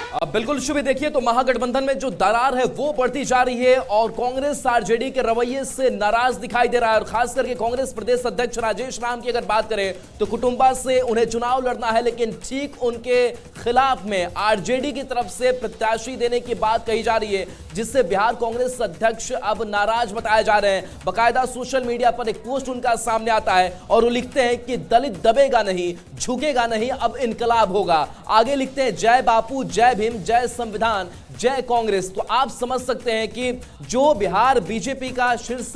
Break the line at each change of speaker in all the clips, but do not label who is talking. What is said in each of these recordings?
बिल्कुल शुभ, देखिए तो महागठबंधन में जो दरार है वो बढ़ती जा रही है और कांग्रेस आरजेडी के रवैये से नाराज दिखाई दे रहा है। और खास करके कांग्रेस प्रदेश अध्यक्ष राजेश राम की अगर बात करें तो कुटुंबा से उन्हें चुनाव लड़ना है, लेकिन ठीक उनके खिलाफ में आरजेडी की तरफ से प्रत्याशी देने की बात कही जा रही है, जिससे बिहार कांग्रेस अध्यक्ष अब नाराज बताए जा रहे हैं। बाकायदा सोशल मीडिया पर एक पोस्ट उनका सामने आता है और वो लिखते हैं कि दलित दबेगा नहीं, झुकेगा नहीं, अब इनकलाब होगा। आगे लिखते हैं जय बापू, जय भीम, जय संविधान, जय कांग्रेस। तो आप समझ सकते हैं कि जो बिहार बीजेपी का शीर्ष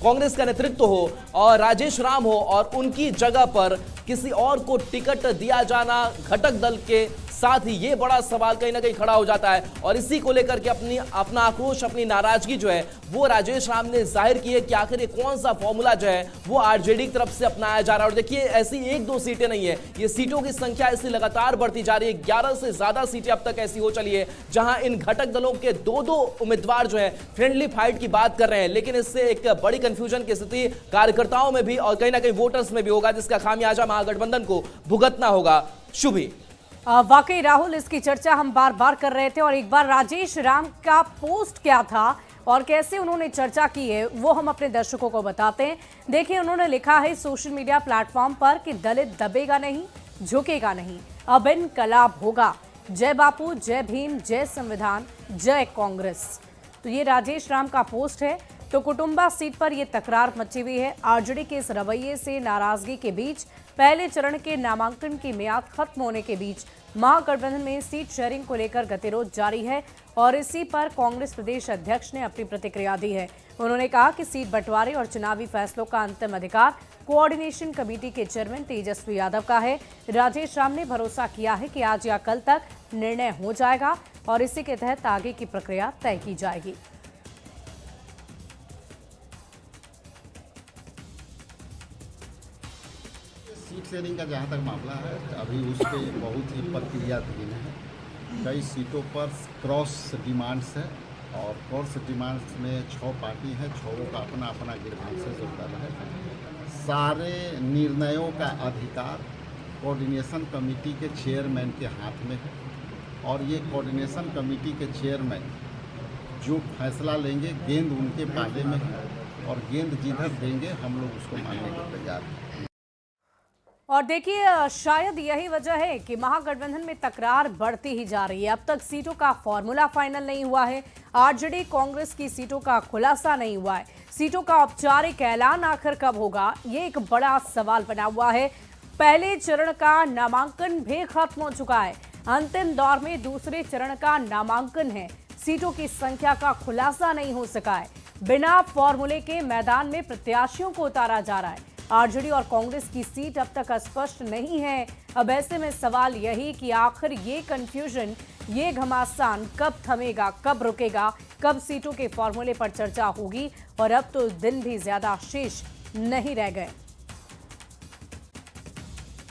कांग्रेस का नेतृत्व हो और राजेश राम हो और उनकी जगह पर किसी और को टिकट दिया जाना घटक दल के साथ ही ये बड़ा सवाल कहीं ना कहीं खड़ा हो जाता है। और इसी को लेकर के अपना आक्रोश, अपनी नाराजगी जो है वो राजेश राम ने जाहिर की है कि आखिर ये कौन सा फॉर्मूला जो है वो आरजेडी की तरफ से अपनाया जा रहा है। और देखिए ऐसी एक दो सीटें नहीं है, ये सीटों की संख्या ऐसी लगातार बढ़ती जा रही है। 11 से ज्यादा सीटें अब तक ऐसी हो चली है जहां इन घटक दलों के दो उम्मीदवार जो है फ्रेंडली फाइट की बात कर रहे हैं। लेकिन इससे एक बड़ी कंफ्यूजन की स्थिति कार्यकर्ताओं में भी और कहीं ना कहीं वोटर्स में भी होगा, जिसका खामियाजा महागठबंधन को भुगतना होगा। शुभी,
वाकई राहुल, इसकी चर्चा हम बार बार कर रहे थे और एक बार राजेश राम का पोस्ट क्या था और कैसे उन्होंने चर्चा की है वो हम अपने दर्शकों को बताते हैं। देखिए, उन्होंने लिखा है सोशल मीडिया प्लेटफॉर्म पर कि दलित दबेगा नहीं, झुकेगा नहीं, अब इनकलाब होगा। जय बापू, जय भीम, जय संविधान, जय कांग्रेस। तो ये राजेश राम का पोस्ट है। तो कुटुंबा सीट पर यह तकरार मची हुई है। आरजेडी के इस रवैये से नाराजगी के बीच पहले चरण के नामांकन की मियाद खत्म होने के बीच महागठबंधन में सीट शेयरिंग को लेकर गतिरोध जारी है और इसी पर कांग्रेस प्रदेश अध्यक्ष ने अपनी प्रतिक्रिया दी है। उन्होंने कहा कि सीट बंटवारे और चुनावी फैसलों का अंतिम अधिकार कोऑर्डिनेशन कमेटी के चेयरमैन तेजस्वी यादव का है। राजेश राम ने भरोसा किया है कि आज या कल तक निर्णय हो जाएगा और इसी के तहत आगे की प्रक्रिया तय की जाएगी।
सीट शेयरिंग का जहाँ तक मामला है, अभी उस पर बहुत ही प्रक्रियाधीन है। कई सीटों पर क्रॉस डिमांड्स है और क्रॉस डिमांड्स में 6 पार्टी है, 6 का अपना अपना ग्रीवेंसेस होता है। सारे निर्णयों का अधिकार कोऑर्डिनेशन कमेटी के चेयरमैन के हाथ में है और ये कोऑर्डिनेशन कमेटी के चेयरमैन जो फैसला लेंगे, गेंद उनके पाले में है और गेंद जिधर देंगे हम लोग उसको मानने को तैयार हैं।
और देखिए, शायद यही वजह है कि महागठबंधन में तकरार बढ़ती ही जा रही है। अब तक सीटों का फॉर्मूला फाइनल नहीं हुआ है। आरजेडी कांग्रेस की सीटों का खुलासा नहीं हुआ है। सीटों का औपचारिक ऐलान आखिर कब होगा, ये एक बड़ा सवाल बना हुआ है। पहले चरण का नामांकन भी खत्म हो चुका है। अंतिम दौर में दूसरे चरण का नामांकन है। सीटों की संख्या का खुलासा नहीं हो सका है। बिना फॉर्मूले के मैदान में प्रत्याशियों को उतारा जा रहा है। आरजेडी और कांग्रेस की सीट अब तक स्पष्ट नहीं है। अब ऐसे में सवाल यही कि आखिर ये कंफ्यूजन, ये घमासान कब थमेगा, कब रुकेगा, कब सीटों के फॉर्मूले पर चर्चा होगी। और अब तो दिन भी ज्यादा शेष नहीं रह गए।